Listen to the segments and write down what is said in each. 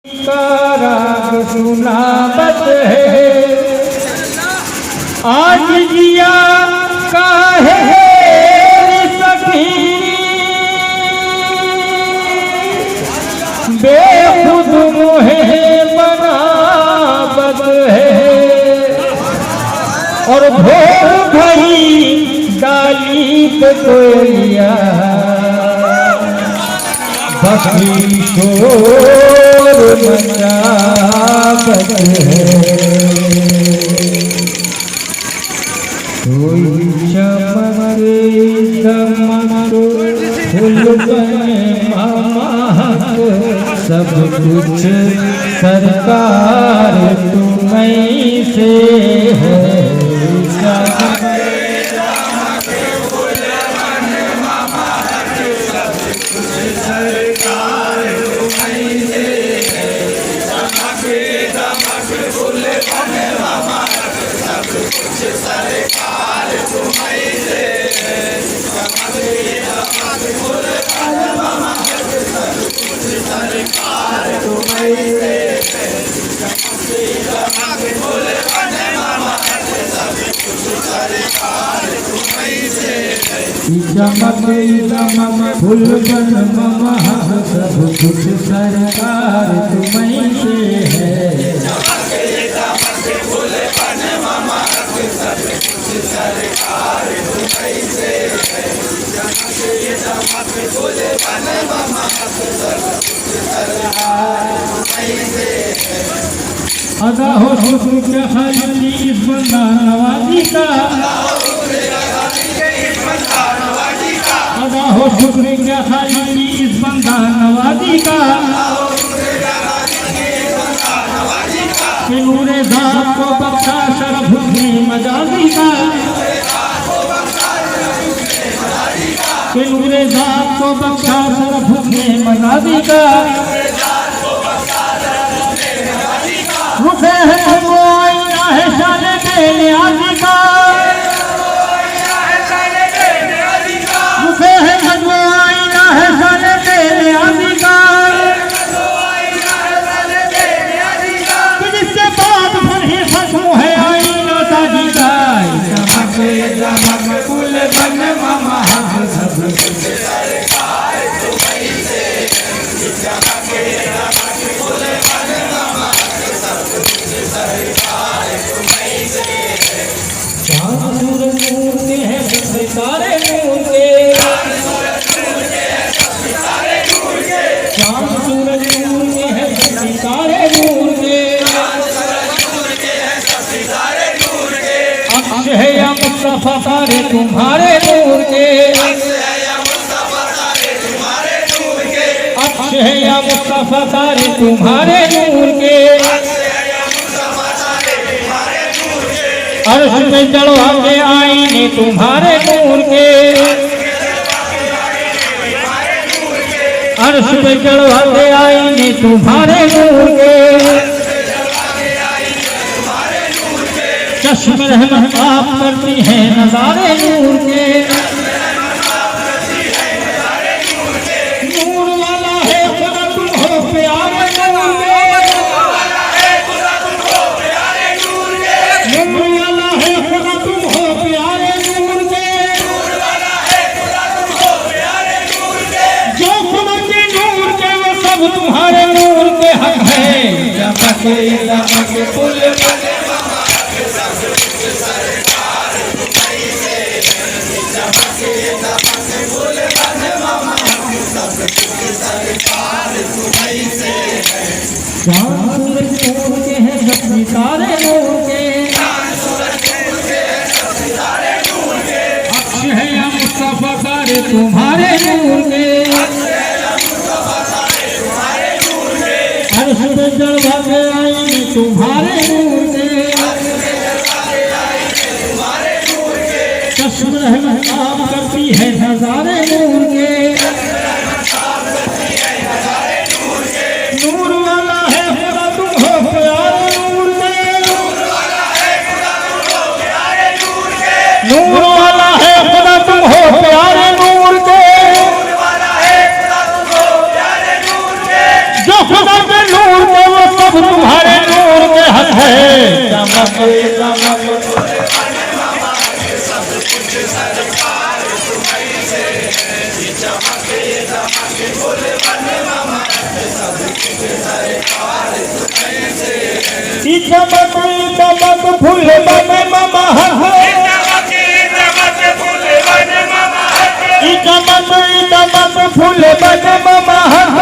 का राग सुनावत है आज जिया काहे सखी बेखुद मोहे बनावत है और भोर भरी डाली पे कोयलिया बकरी शोर मचावत है कोई चमक चमक फूल बने महक सब कुछ सरकार तुम्हीं से है चमक चमक फूल बन महक सब कुछ सरकार तुम्हीं से है अदा हो शुक्र क्या खाली इस बंदा नवाजी का अदा हो शुक्र क्या खाली इस बंदा नवाजी का नूरे ज़ात को बख्शा शरफ में मजाजी का नूरे ज़ात को बख्शा शरफ में मजाजी का रुखे है वो आईना है शाने के नियाज़ी का रुखे है वो आईना है शाने के नियाज़ी का जिससे बात पर ही खत्म है आईना ताजी का चमक चमक फूल बन महक सब सितारे नूर के चाँद सूरज नूर के है सितारे नूर के अक्ष है या मुस्तफा तारे तुम्हारे नूर के अक्ष है या मुस्तफा तारे तुम्हारे नूर के अर्श में चढ़वा के आईने तुम्हारे नूर के अर्श में चढ़वा के आईने तुम्हारे नूर के चश्म रहमत आप करती है नजारे नूर के नूर वाला है खुदा तुम हो प्यारे तुम्हारे नूर के हक है चमक चमक फूल बने महक सब कुछ सरकार तुम्हीं से चमक चमक फूल बने महक सब कुछ सरकार तुम्हीं से चाँद सूरज नूर के हैं सब सितारे नूर के चाँद सूरज नूर के सब सितारे नूर के अक्ष है या मुस्तफा तारे तुम्हारे नूर के अर्श पे चढ़वा के आईने तुम्हारे नूर के चश्म रहमत आप करती है नजारे नूर के नूर वाला है खुदा तुम हो प्यारे नूर के नूर वाला है खुदा तुम हो प्यारे नूर के जो खुदा के नूर चमक चमक फूल बन महक, चमक चमक फूल बन महक,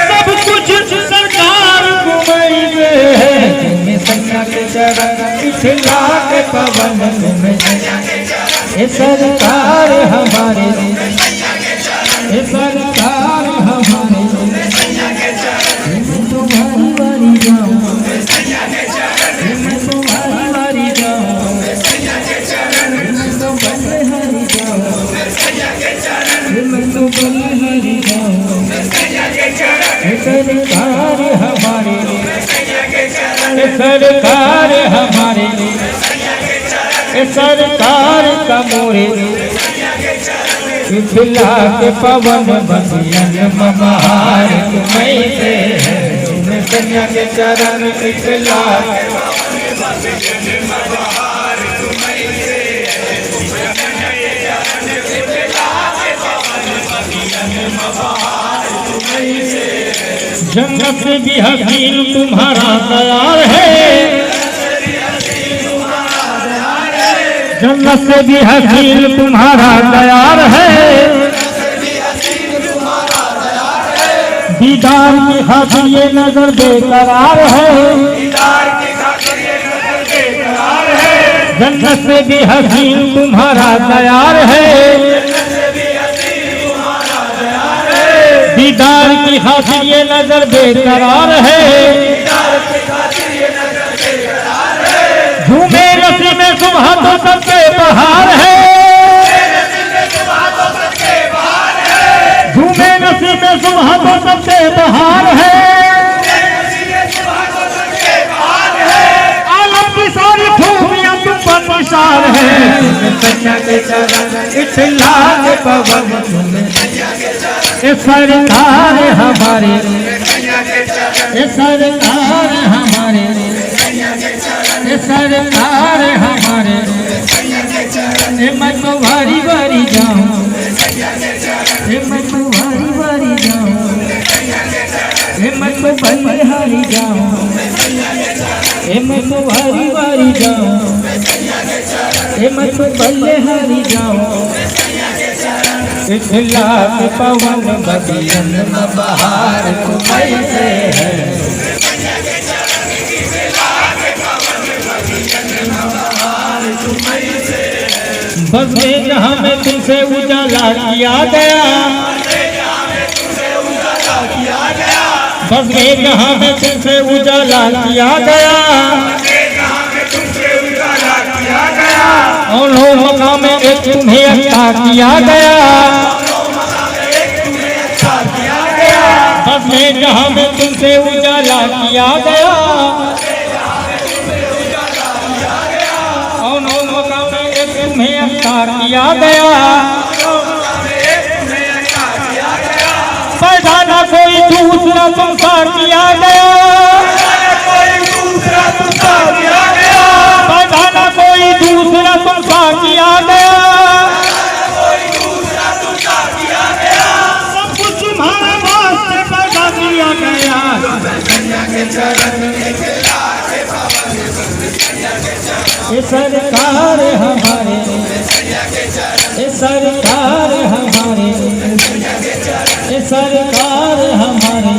सब कुछ सरकार घुमई रे। सैया के चरण पिछला के पवन में, ये सरकार हमारे, ये सरकार हमारे, तो भारी भारी जाऊं, तो भारी भारी जाऊं, तो बल्ले हरी जाऊं, तो बल्ले हरी जाऊं, सरकार हमारे, सरकार हमारे, सरकार का मोरे, पिछला के पवन बसियन महार तुम्हें से है। कन्या के चरण पिछला के पवन बसियन महार तुम्हें से है। जन्नत से भी हसीन तुम्हारा दयार है, जन्नत से भी हसीन तुम्हारा दयार है, दीदार की खातिर ये नजर बेकरार है, जन्नत से भी हसीन तुम्हारा दयार है, दीदार की खातिर ये नजर बेकरार है, झूमे रस्सी में सुबह तो सबके बहार है, झूमे रस्सी में सुबह तो सबके बहार है, आलम की सारी खूबियां तुम पर निशार है। कन्या के चरण पिछला के पवन में, ये सरकार हमारे, ये सरकार हमारे, ये सरकार हमारे, ये मैं तो भारी भारी जाऊं, ये मैं तो भारी भारी जाऊं, ये मैं तो बलिहारी जाऊं, ये मैं तो भारी भारी जाऊं, ये मैं तो बलिहारी जाऊं, पिछला के पवन बसियन बहार तुम्हें से है। बस में जहाँ में तुमसे उजाला किया गया, बस में जहाँ में तुमसे उजाला किया गया, और लो मकाम में एक तुम्हें अच्छा किया गया, बस में जहाँ में तुमसे उजाला किया गया, और लो मकाम में एक तुम्हें अच्छा किया गया, पैदा न कोई दूसरा तुमसा किया गया, पैदा न कोई दूसरा तुमसा किया गया, सब कुछ तुम्हारे वास्ते पैदा किया गया। ये सरकार हमारे, ये सरकार हमारे, ये सरकार हमारे,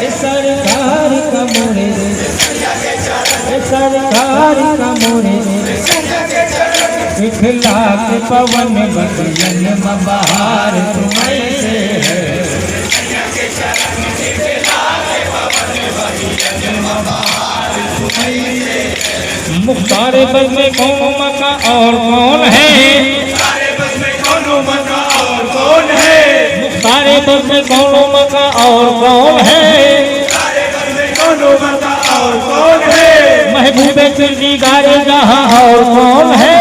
ये सरकार का मोरे, ये सरकार का मोरे, पिछला के पवन बसियन बहार तुम्हें से है। मुख्तार बस में कौन मका और कौन है, मुख्तार बस में कौन मका और कौन है, महबूबे चिल्ली गारे जहाँ और कौन है,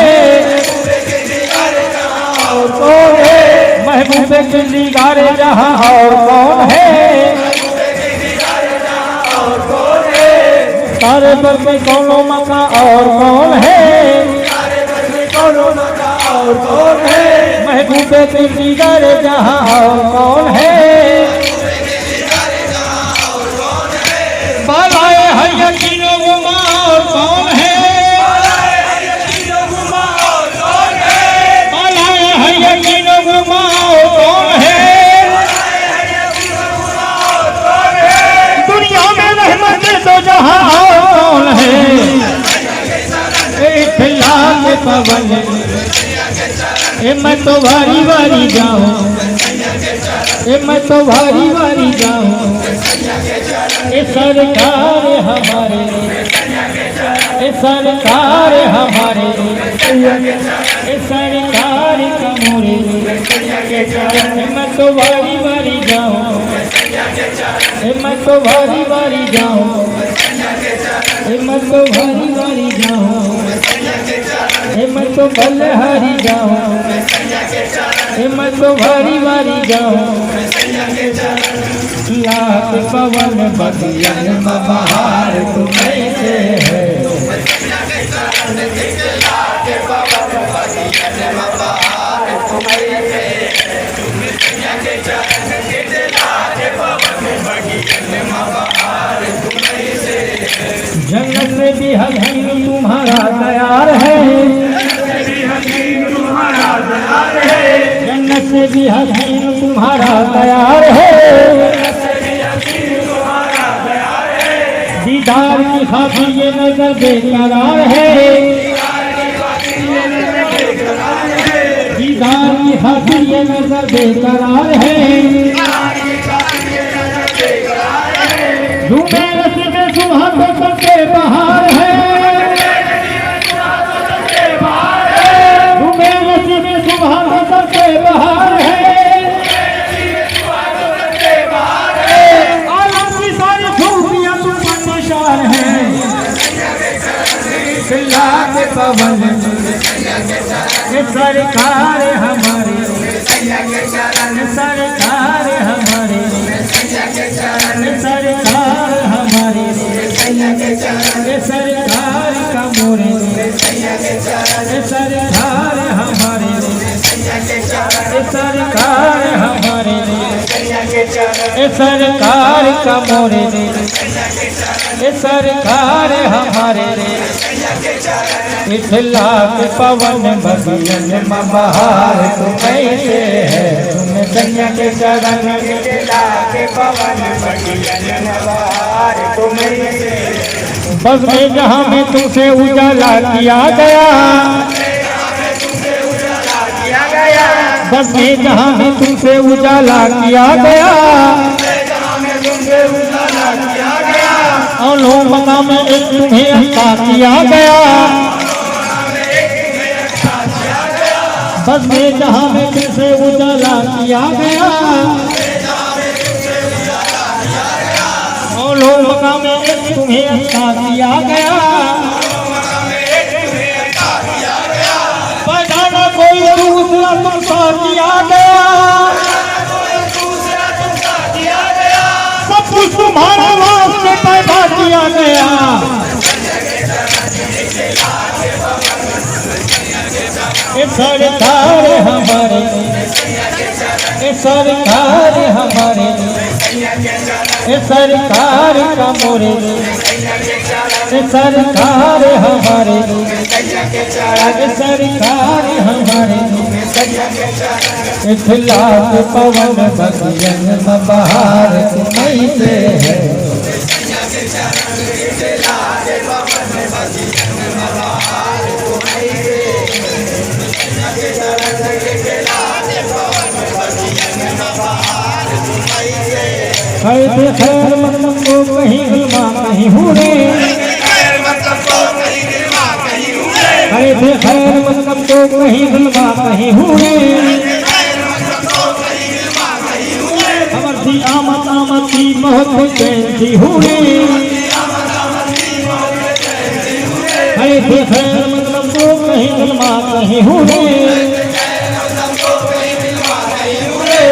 महबूबे चिल्ली गारे जहाँ और कौन है, तारे पर में कौनो मका और कौन है, महबूबे के दीदार जहाँ और कौन है, बालाए है यकीनो गुमा और कौन है, बालाए है यकीनो गुमा और कौन है, दुनिया में रहमत तो जहाँ और कौन है, फिल्ला के पवन मैं तो वारी वारी जाऊं, मैं तो वारी वारी जाऊं, सरकार हमारे, सरकार हमारे, सरकार कमोरे, मैं तो वारी वारी जाऊं, मैं तो वारी वारी जाऊं, मैं तो वारी वारी जाऊं, मैं तो बलहारी जाऊं, मैं तो वारी वारी जाऊं, लाख पवन बगियन बहार तुम्हें से है, जन्नत में भी हसीन तुम्हारा तैयार है, जन्नत से भी हसीन तुम्हारा तैयार है, दीदार की खातिर ये नजर बेकरार है, दीदार की खातिर ये नजर बेकरार है, झूमे नसीब सुबह तो सबसे बहार है, झूमे नसीब सुबह तो सबसे बहार है, आलम की सारी खूबियां तुम पर निशान है, फिल्ला के पवन सरकार हमारी, सरकार हमारी, सरकार हमारी, सरकार का मोरे, सरकार हमारे, सरकार हमारे, सरकार का मोरे, सरकार हमारे, फिल्ला के पवन बगियन बहार तुम्हें से है, तुम्हें कन्या के चरण फिल्ला के पवन बगियन बहार तुम्हें से, बस में जहाँ में तुमसे उजाला किया गया, बस में जहाँ में तुमसे उजाला किया गया, और लोग मकाम में एक तुम्हें अता किया गया, बस में जहाँ में तुमसे उजाला किया गया, और लोग मकाम में एक तुम्हें अता किया गया, पैदाना कोई दूसरा तुमसा किया गया, सब कुछ तुम्हारे वास्ते पैदा किया गया, सरकार हमारे, सरकार हमारे, सरकार का मोरे, सरकार हमारे, सरकार हमारे, फिल्ला के पवन बगियन बहार तुम्हीं से है, खैर मतलब को कहीं गुलमा कहीं हूरे, खैर मतलब को कहीं गुलमा कहीं हूरे, खबर थी आमद आमद की बहुत चैन थी हूरे, खैर मतलब को कहीं गुलमा कहीं हूरे,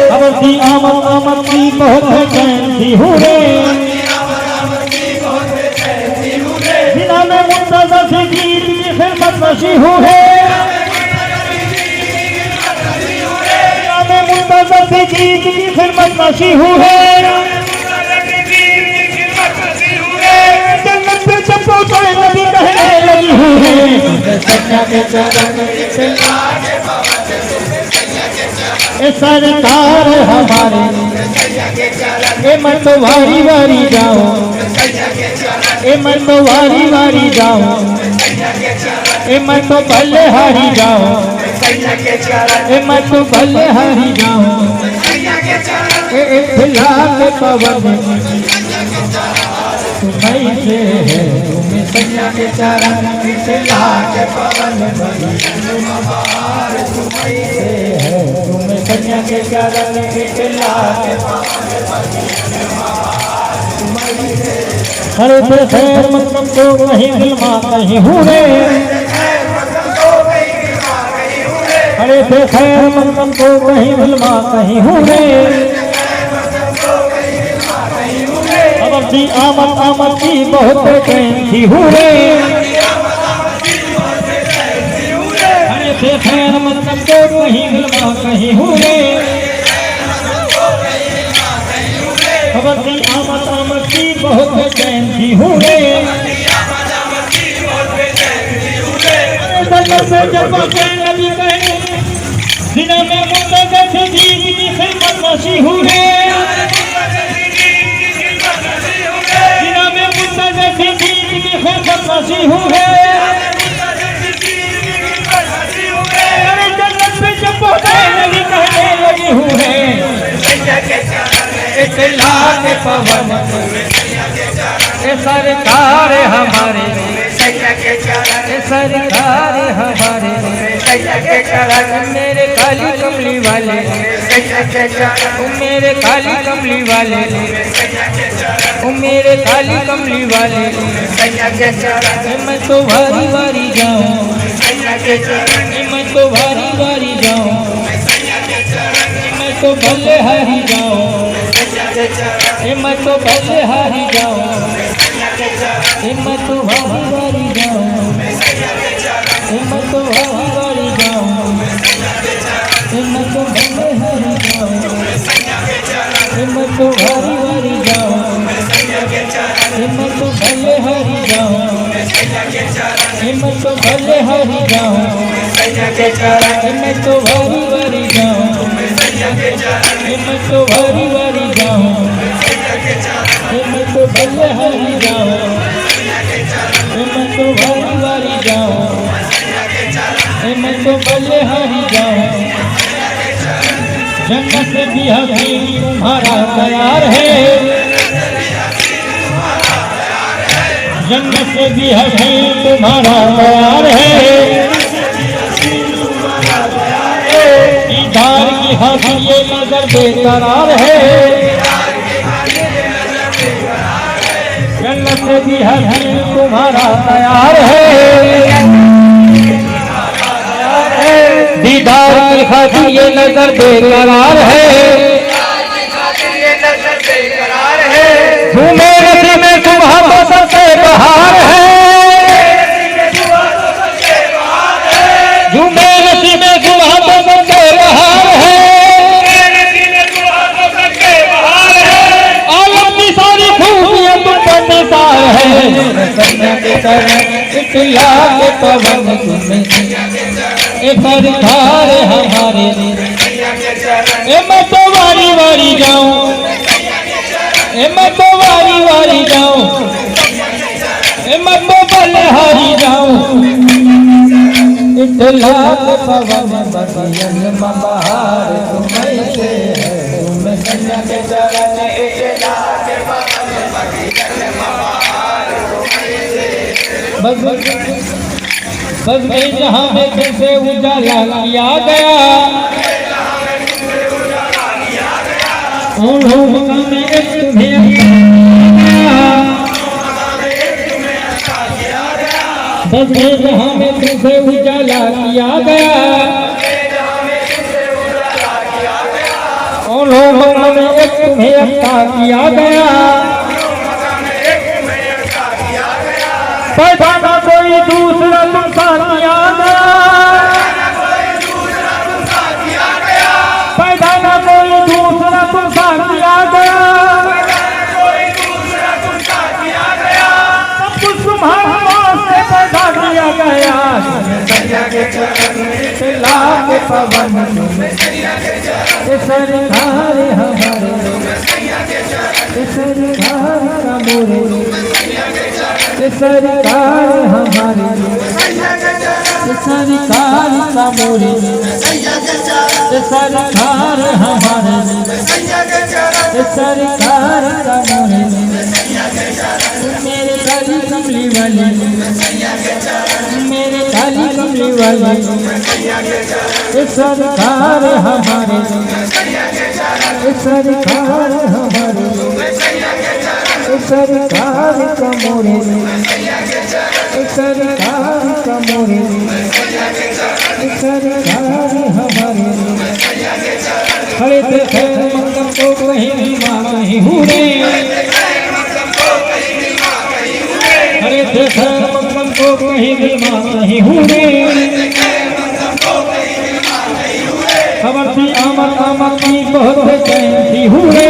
खबर थी आमद आमद की बहुत चैन थी हूरे, बिना में मुंतज़र से गीत की खिदमत नशी हूँ है, जन्नत जीत की खिदमत मशहूर है, जन्नत पे चप्पू तो नबी कहने लगी है, सैया के चरण सरकार हमारे, ए मैं तो वारी वारी जाऊं, ए मैं तो वारी वारी जाऊं, ए मैं तो भले हारी जाऊं, ए मैं तो भले हारी जाऊं, ए खिला के पवन तुम्हीं से है, तुम्हें सैया के चरण खिला के पवन तुम्हीं से है, तुम्हें सैया के चरण खिला के हरे थे खैर मतलब तो कहीं फिल्मा कहीं हुए, हरे थे खैर मतलब तो कहीं फिल्मा कहीं हुए, अमर जी आमद की बहुत थी हुए, हरे थे खैर मतलब तो कहीं फिल्मा कहीं हुए, अमर जी आमद की बहुत थी हुए, जब नबी कहे जिना में मुंतज़र जीत की खिदमत मशहूर है, जिना में मुंतज़र जीत की खिदमत मशहूर है, अरे जन्नत पे जब पहुंचे नबी कहने लगी हूँ है, इतला के पवन सरकार हमारे, सरकार हमारे, मेरे काली कमली वाले, मेरे काली कमली वाले, मेरे काली कमली वाले, मैं तो भारी भारी जाऊं, मैं तो भारी भारी जाऊं, मैं तो भले हारी जाऊं, मैं तो भले हारी जाऊं, मैं तो भारी भारी जाऊं, मैं तो भारी भारी जाऊं, मैं तो भले हारी जाऊं, मैं तो भारी भारी जाऊं, मैं तो भले हारी जाऊं, मैं तो भले हारी जाऊं, मैं तो भारी भारी जाऊं, मैं तो भारी भारी जाऊं, मैं तो भले हारी जाऊं, मैं तो भारी भारी जाऊं, मैं तो भले हारी जाऊं, जन्नत भी हकीम तुम्हारा तैयार है, जन्नत भी हकीम तुम्हारा तैयार है, दीदार की खातिर ये नजर बेकरार है, जन्नत भी हकीम तुम्हारा तैयार है, दीदार की खातिर ये नजर बेकरार है, झूमे नदी में सुबह तो सबसे बहार है, झूमे नदी में सुबह तो सबसे बहार है, आलम की सारी खूबियां तुम पर निसार है, सैया के चरण इतला के पवन तुम्हें सरकार हमारे, मैं तो वारी वारी जाऊं, मैं तो वारी वारी जाऊं, मैं तो भले हारी जाऊं, इतला के पवन बगियन बहार तुम्हीं से है, तुम्हें सैया के चरण इतला के पवन बगियन बहार तुम्हीं से, बस में जहाँ में कैसे उजाला किया गया, उन लोगों में एक तुम्हें बस में जहाँ में कैसे उजाला किया गया, उन लोगों में एक तुम्हें अता किया गया, पैदा ना कोई दूसरा तुमसा किया गया, पैदा ना कोई सरकार हमारे सरकार का मोरे सरकार हमारे सरकार का मोरे सरकार हमारे सरकार का मोरे मेरे काली कमली वाली मेरे काली कमली वाली सरकार हमारे सरकार हमारे सरकार का मोरे सरकार का मोरे सरकार हमारे खड़े थे खैर मकदम को कहीं भी नहीं हुए खड़े थे खैर मकदम को कहीं भी नहीं हुए खबर थी आमद आमद की बहुत चैन थी हुए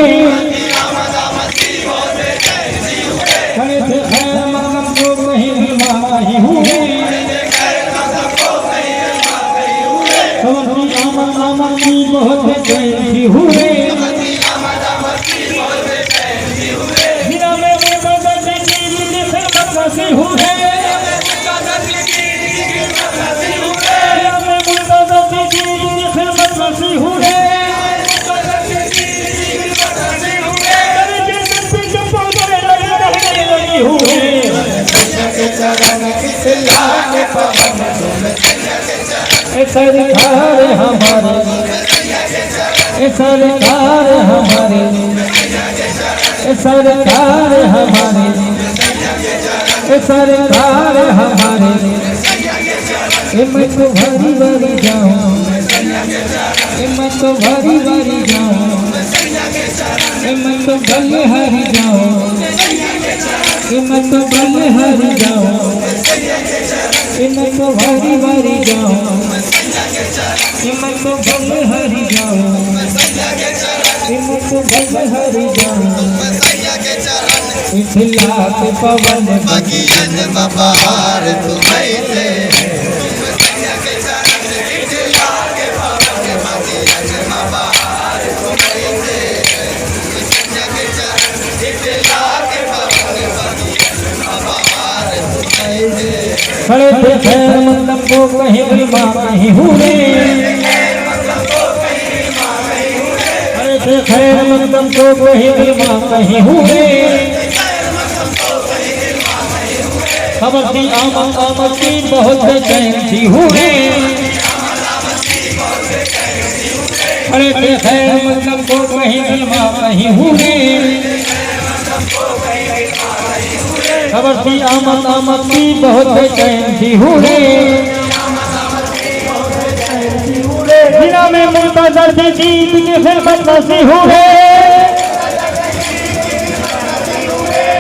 खड़े थे खैर मकदम को कहीं भी नहीं हुए खबर थी आमद आमद की बहुत चैन थी हुए बिना में मुर्दा की चीज की खिदमत नसी हुए सरकार हमारे सरकार हमारे सरकार हमारे सरकार हमारे मैं तो भरी भरी जाऊँ मैं तो भरी भरी जाऊँ मैं तो बल्ले हरी जाऊँ मैं तो बल्ले हरी जाऊँ मैं तो भरी भरी जाऊँ मैं तो बल्ले हरी जाऊँ मैं तो बल्ले हरी जाऊँ खिला के पवन बगियन बहार तुम्हारे खड़े थे खैर मतलब को कहीं भी माँ नहीं हुए खड़े थे खैर मतलब को कहीं भी माँ नहीं हुए खबर थी आमद आमद की बहुत चैन थी हुए खड़े थे खैर मतलब को कहीं भी माँ नहीं हुए खबर थी आमद आमद की बहुत चैन थी हुए बिना में मुर्दा दर्द जीत के फिर बदमाशी हुए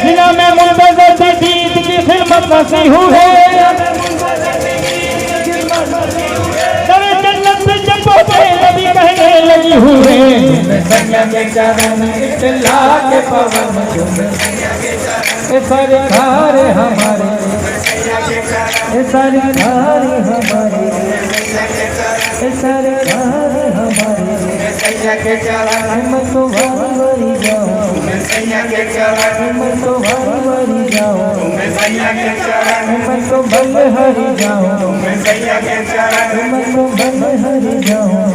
बिना में मुर्दा दर्द जीत के फिर बदमाशी हुए तेरे जन्नत से जब पहुंचे नबी कहने लगी हुए सैया के चरण चिल्ला के पवन सरकार हमारे सरकार हमारे सरकार हमारे मैं तो भरी भरी जाऊँ मैं तो भरी भरी जाऊँ मैं तो बल्ले हरी जाऊँ मैं तो बल्ले हरी जाऊँ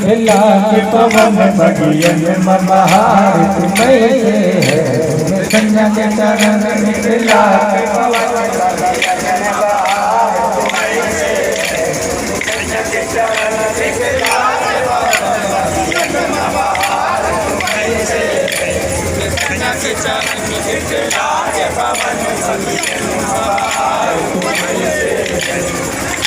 खिला के पवन बगियन बहार तुम्हें है संज्ञा के चरण खिला के पवन बगियन बहार तुम्हें है संज्ञा के चरण खिला के पवन बगियन बहार तुम्हें है संज्ञा के चरण खिला के पवन बगियन बहार तुम्हें है